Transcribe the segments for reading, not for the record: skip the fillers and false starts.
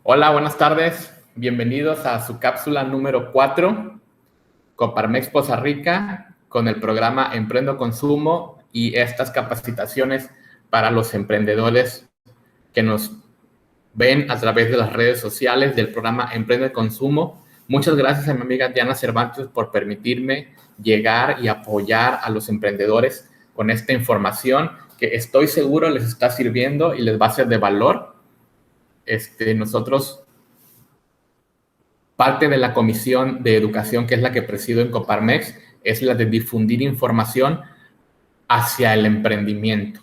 Hola, buenas tardes. Bienvenidos a su cápsula número 4, Coparmex Poza Rica, con el programa Emprendo Consumo y estas capacitaciones para los emprendedores que nos ven a través de las redes sociales del programa Emprende Consumo. Muchas gracias a mi amiga Diana Cervantes por permitirme llegar y apoyar a los emprendedores con esta información que estoy seguro les está sirviendo y les va a ser de valor. Nosotros, parte de la comisión de educación, que es la que presido en Coparmex, es la de difundir información hacia el emprendimiento.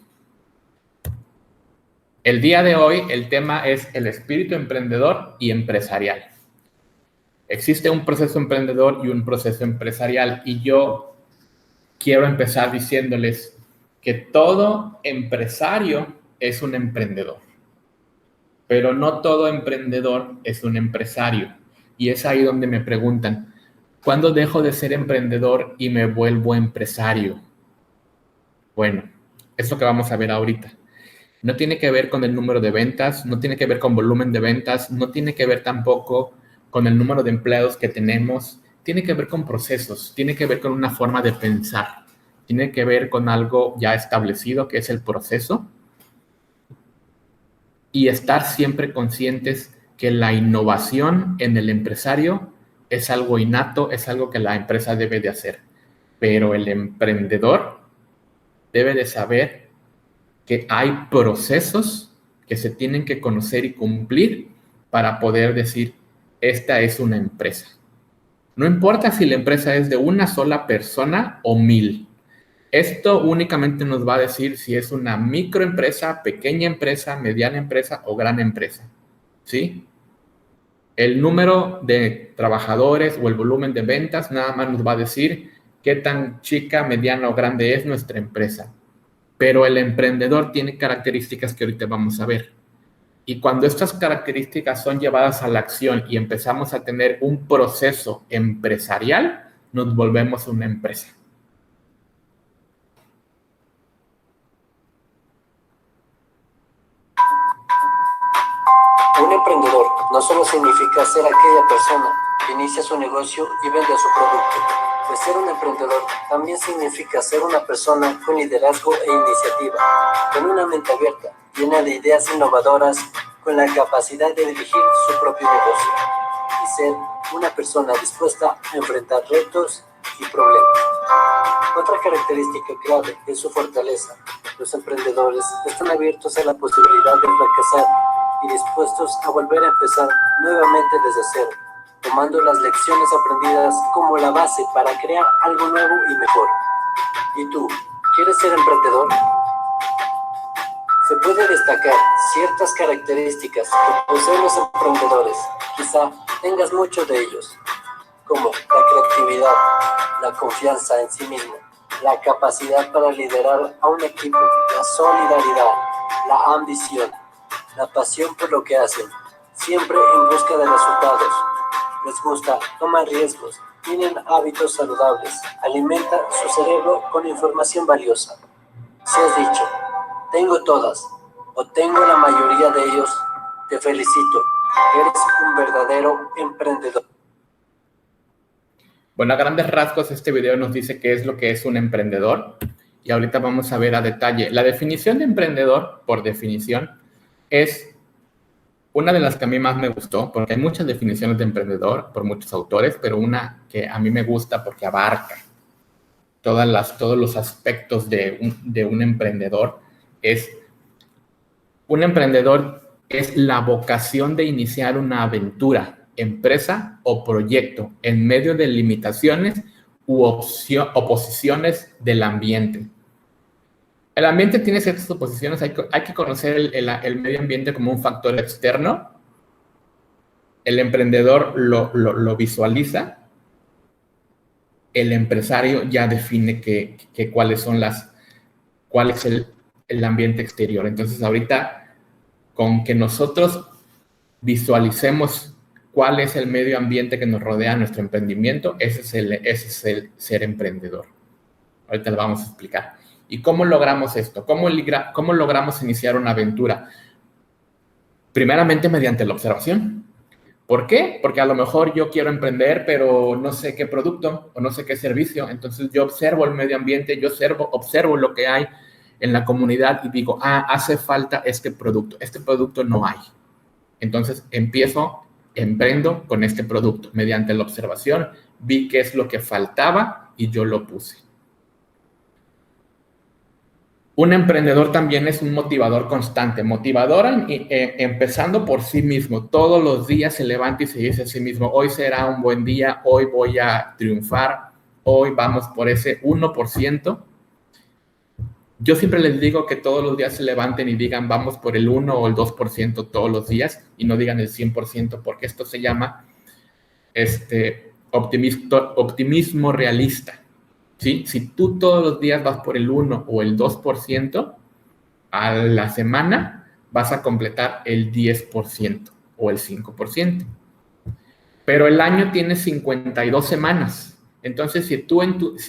El día de hoy el tema es el espíritu emprendedor y empresarial. Existe un proceso emprendedor y un proceso empresarial, y yo quiero empezar diciéndoles que todo empresario es un emprendedor, pero no todo emprendedor es un empresario. Y es ahí donde me preguntan, ¿cuándo dejo de ser emprendedor y me vuelvo empresario? Bueno, es lo que vamos a ver ahorita. No tiene que ver con el número de ventas, no tiene que ver con volumen de ventas, no tiene que ver tampoco con el número de empleados que tenemos, tiene que ver con procesos, tiene que ver con una forma de pensar, tiene que ver con algo ya establecido que es el proceso, y estar siempre conscientes que la innovación en el empresario es algo innato, es algo que la empresa debe de hacer, pero el emprendedor debe de saber que hay procesos que se tienen que conocer y cumplir para poder decir, esta es una empresa. No importa si la empresa es de una sola persona o 1000. Esto únicamente nos va a decir si es una microempresa, pequeña empresa, mediana empresa o gran empresa, ¿sí? El número de trabajadores o el volumen de ventas nada más nos va a decir qué tan chica, mediana o grande es nuestra empresa. Pero el emprendedor tiene características que ahorita vamos a ver. Y cuando estas características son llevadas a la acción y empezamos a tener un proceso empresarial, nos volvemos una empresa. Un emprendedor no solo significa ser aquella persona que inicia su negocio y vende su producto, pues ser un emprendedor también significa ser una persona con liderazgo e iniciativa, con una mente abierta, llena de ideas innovadoras, con la capacidad de dirigir su propio negocio, y ser una persona dispuesta a enfrentar retos y problemas. Otra característica clave es su fortaleza. Los emprendedores están abiertos a la posibilidad de fracasar y dispuestos a volver a empezar nuevamente desde cero, tomando las lecciones aprendidas como la base para crear algo nuevo y mejor. ¿Y tú, quieres ser emprendedor? Se puede destacar ciertas características que poseen los emprendedores, quizá tengas muchos de ellos, como la creatividad, la confianza en sí mismo, la capacidad para liderar a un equipo, la solidaridad, la ambición, la pasión por lo que hacen, siempre en busca de resultados. Les gusta, toman riesgos, tienen hábitos saludables, alimenta su cerebro con información valiosa. Si has dicho, tengo todas, o tengo la mayoría de ellos, te felicito, eres un verdadero emprendedor. Bueno, a grandes rasgos este video nos dice qué es lo que es un emprendedor, y ahorita vamos a ver a detalle. La definición de emprendedor, por definición, es una de las que a mí más me gustó, porque hay muchas definiciones de emprendedor por muchos autores, pero una que a mí me gusta porque abarca todos los aspectos de un emprendedor. Un emprendedor es la vocación de iniciar una aventura, empresa o proyecto en medio de limitaciones u oposiciones del ambiente. El ambiente tiene ciertas oposiciones, hay que conocer el medio ambiente como un factor externo. El emprendedor lo visualiza, el empresario ya define cuál es el ambiente exterior. Entonces ahorita, con que nosotros visualicemos cuál es el medio ambiente que nos rodea nuestro emprendimiento, ese es el ser emprendedor. Ahorita lo vamos a explicar. ¿Y cómo logramos esto? ¿Cómo logramos iniciar una aventura? Primeramente mediante la observación. ¿Por qué? Porque a lo mejor yo quiero emprender, pero no sé qué producto o no sé qué servicio. Entonces yo observo el medio ambiente, yo observo lo que hay en la comunidad y digo, hace falta este producto no hay. Entonces emprendo con este producto. Mediante la observación vi qué es lo que faltaba y yo lo puse. Un emprendedor también es un motivador constante. Motivador empezando por sí mismo. Todos los días se levanta y se dice a sí mismo, hoy será un buen día, hoy voy a triunfar, hoy vamos por ese 1%. Yo siempre les digo que todos los días se levanten y digan vamos por el 1 o el 2% todos los días y no digan el 100% porque esto se llama optimismo realista. ¿Sí? Si tú todos los días vas por el 1 o el 2%, a la semana vas a completar el 10% o el 5%. Pero el año tiene 52 semanas. Entonces, si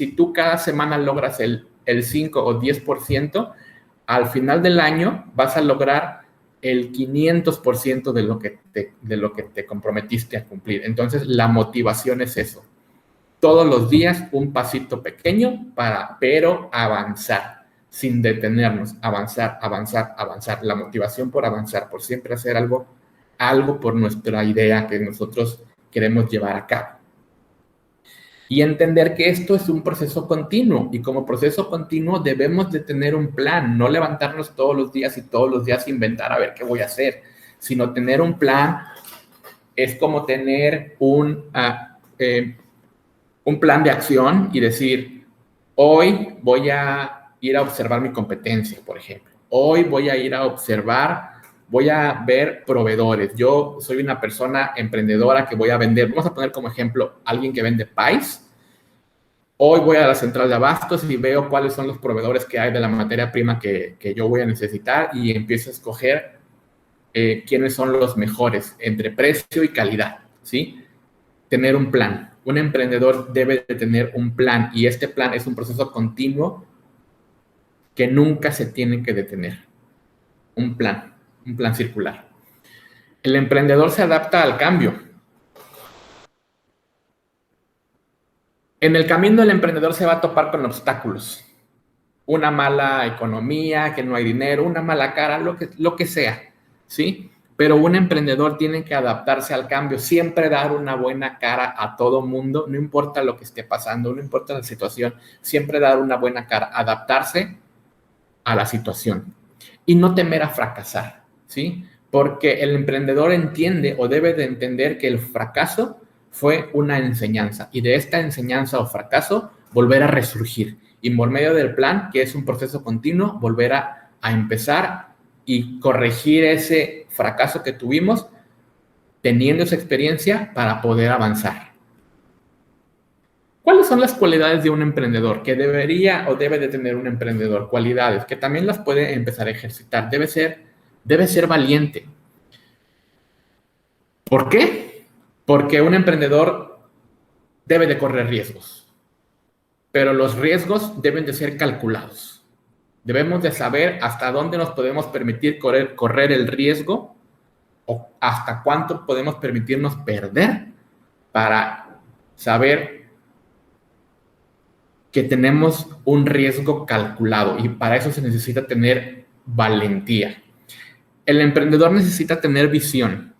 tú cada semana logras el 5 o 10%, al final del año vas a lograr el 500% de lo que te comprometiste a cumplir. Entonces, la motivación es eso. Todos los días un pasito pequeño pero avanzar, sin detenernos, avanzar. La motivación por avanzar, por siempre hacer algo por nuestra idea que nosotros queremos llevar a cabo. Y entender que esto es un proceso continuo y como proceso continuo debemos de tener un plan, no levantarnos todos los días y todos los días inventar a ver qué voy a hacer, sino tener un plan es como tener un plan de acción y decir, hoy voy a ir a observar mi competencia, por ejemplo. Hoy voy a ir a observar, voy a ver proveedores. Yo soy una persona emprendedora que voy a vender. Vamos a poner como ejemplo alguien que vende pies. Hoy voy a la central de abastos y veo cuáles son los proveedores que hay de la materia prima que yo voy a necesitar y empiezo a escoger quiénes son los mejores entre precio y calidad, ¿sí? Tener un plan. Un emprendedor debe de tener un plan y este plan es un proceso continuo que nunca se tiene que detener. Un plan circular. El emprendedor se adapta al cambio. En el camino el emprendedor se va a topar con obstáculos. Una mala economía, que no hay dinero, una mala cara, lo que sea, ¿sí? Pero un emprendedor tiene que adaptarse al cambio, siempre dar una buena cara a todo mundo, no importa lo que esté pasando, no importa la situación, siempre dar una buena cara, adaptarse a la situación y no temer a fracasar, ¿sí? Porque el emprendedor entiende o debe de entender que el fracaso fue una enseñanza y de esta enseñanza o fracaso volver a resurgir y por medio del plan, que es un proceso continuo, volver a empezar y corregir ese fracaso que tuvimos teniendo esa experiencia para poder avanzar. ¿Cuáles son las cualidades de un emprendedor que debería o debe de tener un emprendedor? Cualidades que también las puede empezar a ejercitar. Debe ser valiente. ¿Por qué? Porque un emprendedor debe de correr riesgos, pero los riesgos deben de ser calculados. Debemos de saber hasta dónde nos podemos permitir correr el riesgo o hasta cuánto podemos permitirnos perder para saber que tenemos un riesgo calculado y para eso se necesita tener valentía. El emprendedor necesita tener visión.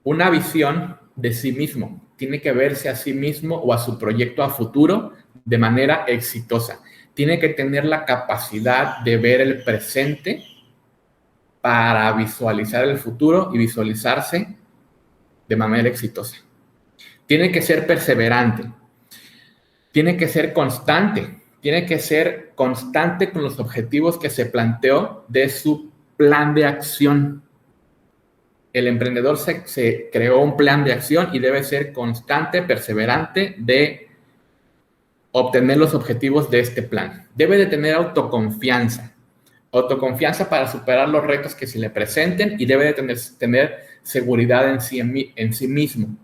Una visión de sí mismo. Tiene que verse a sí mismo o a su proyecto a futuro de manera exitosa. Tiene que tener la capacidad de ver el presente para visualizar el futuro y visualizarse de manera exitosa. Tiene que ser perseverante. Tiene que ser constante. Tiene que ser constante con los objetivos que se planteó de su plan de acción. El emprendedor se creó un plan de acción y debe ser constante, perseverante de obtener los objetivos de este plan. Debe de tener autoconfianza. Autoconfianza para superar los retos que se le presenten y debe de tener seguridad en sí mismo.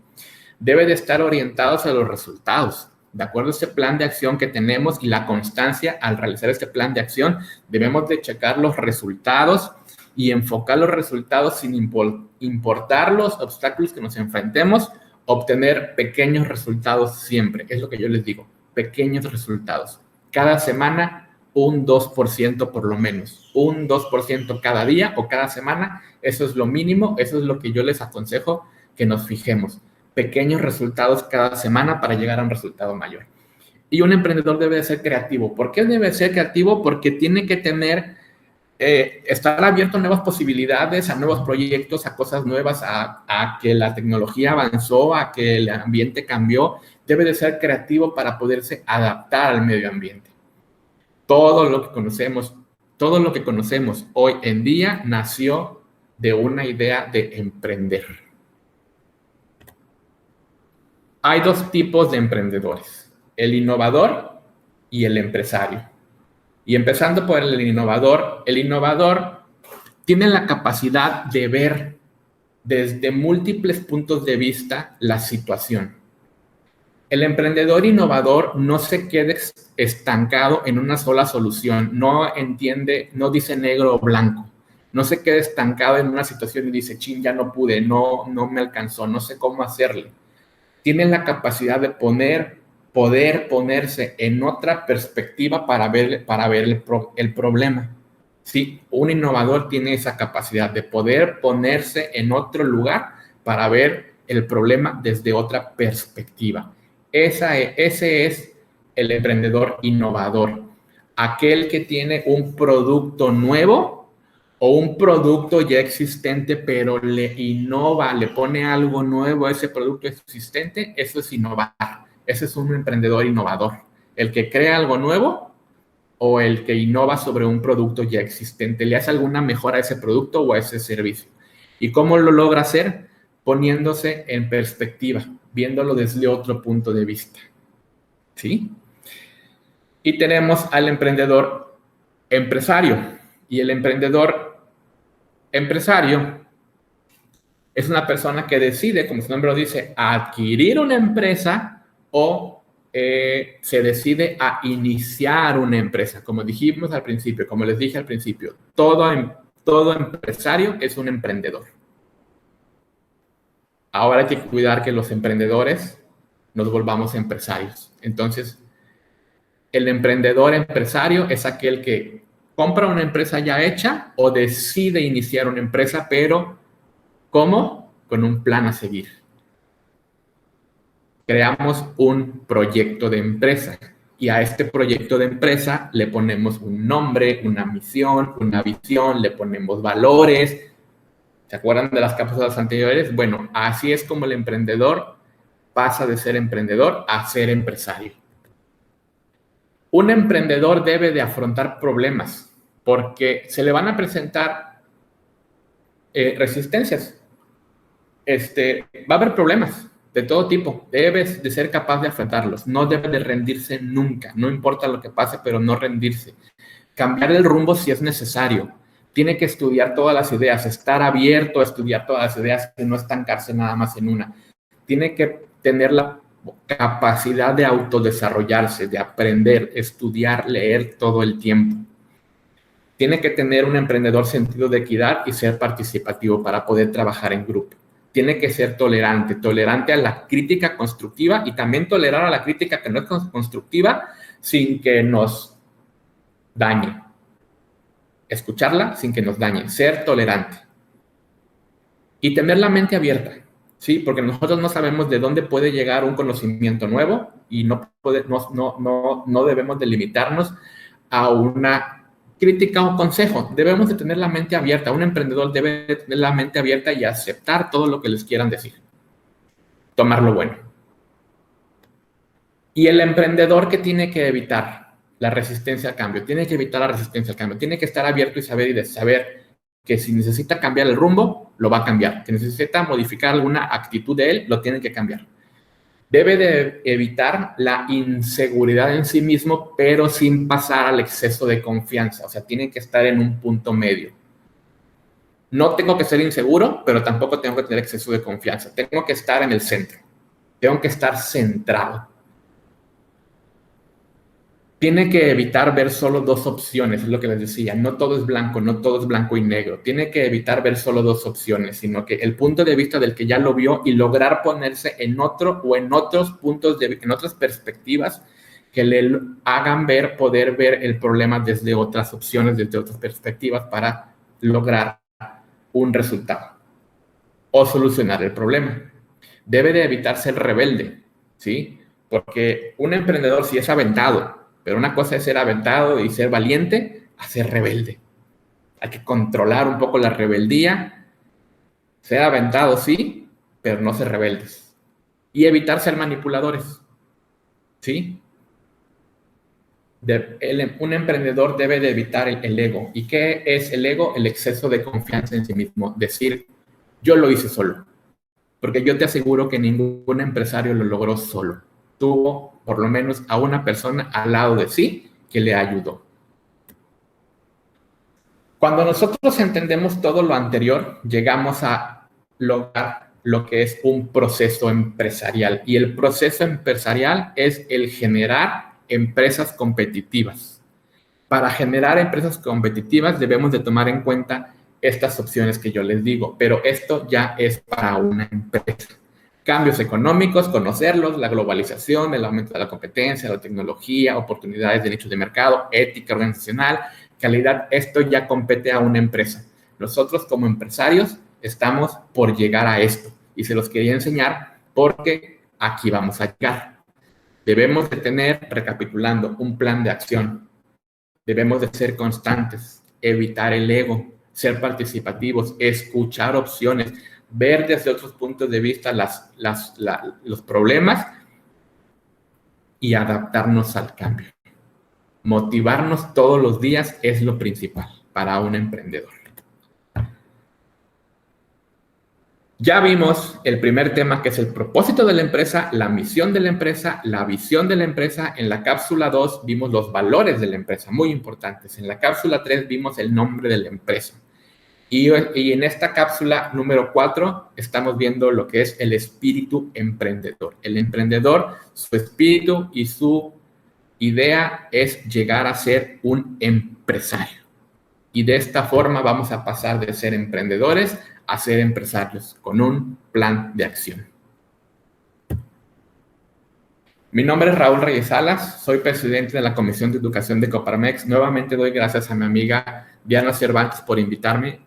Debe de estar orientado hacia los resultados. De acuerdo a este plan de acción que tenemos y la constancia al realizar este plan de acción, debemos de checar los resultados y enfocar los resultados sin importar los obstáculos que nos enfrentemos, obtener pequeños resultados siempre. Es lo que yo les digo, pequeños resultados. Cada semana, un 2% por lo menos. Un 2% cada día o cada semana, eso es lo mínimo, eso es lo que yo les aconsejo que nos fijemos. Pequeños resultados cada semana para llegar a un resultado mayor. Y un emprendedor debe de ser creativo. ¿Por qué debe ser creativo? Porque tiene que tener, estar abierto a nuevas posibilidades, a nuevos proyectos, a cosas nuevas, a que la tecnología avanzó, a que el ambiente cambió. Debe de ser creativo para poderse adaptar al medio ambiente. Todo lo que conocemos hoy en día nació de una idea de emprender. Hay dos tipos de emprendedores, el innovador y el empresario. Y empezando por el innovador tiene la capacidad de ver desde múltiples puntos de vista la situación. El emprendedor innovador no se queda estancado en una sola solución, no entiende, no dice negro o blanco, no se queda estancado en una situación y dice, chin, ya no pude, no me alcanzó, no sé cómo hacerle. Tiene la capacidad de poder ponerse en otra perspectiva para ver el problema. Sí, un innovador tiene esa capacidad de poder ponerse en otro lugar para ver el problema desde otra perspectiva. Ese es el emprendedor innovador, aquel que tiene un producto nuevo o un producto ya existente, pero le innova, le pone algo nuevo a ese producto existente. Eso es innovar. Ese es un emprendedor innovador, el que crea algo nuevo o el que innova sobre un producto ya existente, le hace alguna mejora a ese producto o a ese servicio. ¿Y cómo lo logra hacer? Poniéndose en perspectiva, viéndolo desde otro punto de vista. ¿Sí? Y tenemos al emprendedor empresario. Y el emprendedor empresario es una persona que decide, como su nombre lo dice, adquirir una empresa o se decide a iniciar una empresa. Como dijimos al principio, como les dije al principio, todo empresario es un emprendedor. Ahora hay que cuidar que los emprendedores nos volvamos empresarios. Entonces, el emprendedor empresario es aquel que compra una empresa ya hecha o decide iniciar una empresa, pero ¿cómo? Con un plan a seguir. Creamos un proyecto de empresa y a este proyecto de empresa le ponemos un nombre, una misión, una visión, le ponemos valores. ¿Se acuerdan de las cápsulas anteriores? Bueno, así es como el emprendedor pasa de ser emprendedor a ser empresario. Un emprendedor debe de afrontar problemas porque se le van a presentar resistencias. Va a haber problemas de todo tipo. Debes de ser capaz de afrontarlos. No debe de rendirse nunca. No importa lo que pase, pero no rendirse. Cambiar el rumbo si es necesario. Tiene que estudiar todas las ideas, estar abierto a estudiar todas las ideas y no estancarse nada más en una. Tiene que tener la capacidad de autodesarrollarse, de aprender, estudiar, leer todo el tiempo. Tiene que tener un emprendedor sentido de equidad y ser participativo para poder trabajar en grupo. Tiene que ser tolerante a la crítica constructiva y también tolerar a la crítica que no es constructiva sin que nos dañe. Escucharla sin que nos dañe, ser tolerante. Y tener la mente abierta, ¿sí? Porque nosotros no sabemos de dónde puede llegar un conocimiento nuevo y no debemos de limitarnos a una crítica o consejo. Debemos de tener la mente abierta. Un emprendedor debe de tener la mente abierta y aceptar todo lo que les quieran decir. Tomar lo bueno. Y el emprendedor, ¿qué tiene que evitar? La resistencia al cambio. Tiene que evitar la resistencia al cambio. Tiene que estar abierto y saber que si necesita cambiar el rumbo, lo va a cambiar. Si necesita modificar alguna actitud de él, lo tiene que cambiar. Debe de evitar la inseguridad en sí mismo, pero sin pasar al exceso de confianza. O sea, tiene que estar en un punto medio. No tengo que ser inseguro, pero tampoco tengo que tener exceso de confianza. Tengo que estar en el centro. Tengo que estar centrado. Tiene que evitar ver solo dos opciones, es lo que les decía. No todo es blanco, no todo es blanco y negro. Tiene que evitar ver solo dos opciones, sino que el punto de vista del que ya lo vio y lograr ponerse en otro o en otros puntos, en otras perspectivas que le hagan poder ver el problema desde otras opciones, desde otras perspectivas para lograr un resultado o solucionar el problema. Debe de evitar ser rebelde, ¿sí? Porque un emprendedor sí es aventado, pero una cosa es ser aventado y ser valiente a ser rebelde. Hay que controlar un poco la rebeldía, ser aventado sí, pero no ser rebeldes. Y evitar ser manipuladores, ¿sí? Un emprendedor debe de evitar el ego. ¿Y qué es el ego? El exceso de confianza en sí mismo. Decir, yo lo hice solo. Porque yo te aseguro que ningún empresario lo logró solo. Tuvo por lo menos a una persona al lado de sí que le ayudó. Cuando nosotros entendemos todo lo anterior, llegamos a lograr lo que es un proceso empresarial. Y el proceso empresarial es el generar empresas competitivas. Para generar empresas competitivas debemos de tomar en cuenta estas opciones que yo les digo, pero esto ya es para una empresa. Cambios económicos, conocerlos, la globalización, el aumento de la competencia, la tecnología, oportunidades de nichos de mercado, ética organizacional, calidad, esto ya compete a una empresa. Nosotros como empresarios estamos por llegar a esto y se los quería enseñar porque aquí vamos a llegar. Debemos de tener, recapitulando, un plan de acción. Debemos de ser constantes, evitar el ego, ser participativos, escuchar opciones, ver desde otros puntos de vista los problemas y adaptarnos al cambio. Motivarnos todos los días es lo principal para un emprendedor. Ya vimos el primer tema, que es el propósito de la empresa, la misión de la empresa, la visión de la empresa. En la cápsula 2 vimos los valores de la empresa, muy importantes. En la cápsula 3 vimos el nombre de la empresa. Y en esta cápsula número 4 estamos viendo lo que es el espíritu emprendedor. El emprendedor, su espíritu y su idea es llegar a ser un empresario. Y de esta forma vamos a pasar de ser emprendedores a ser empresarios con un plan de acción. Mi nombre es Raúl Reyes Salas, soy presidente de la Comisión de Educación de Coparmex. Nuevamente doy gracias a mi amiga Diana Cervantes por invitarme.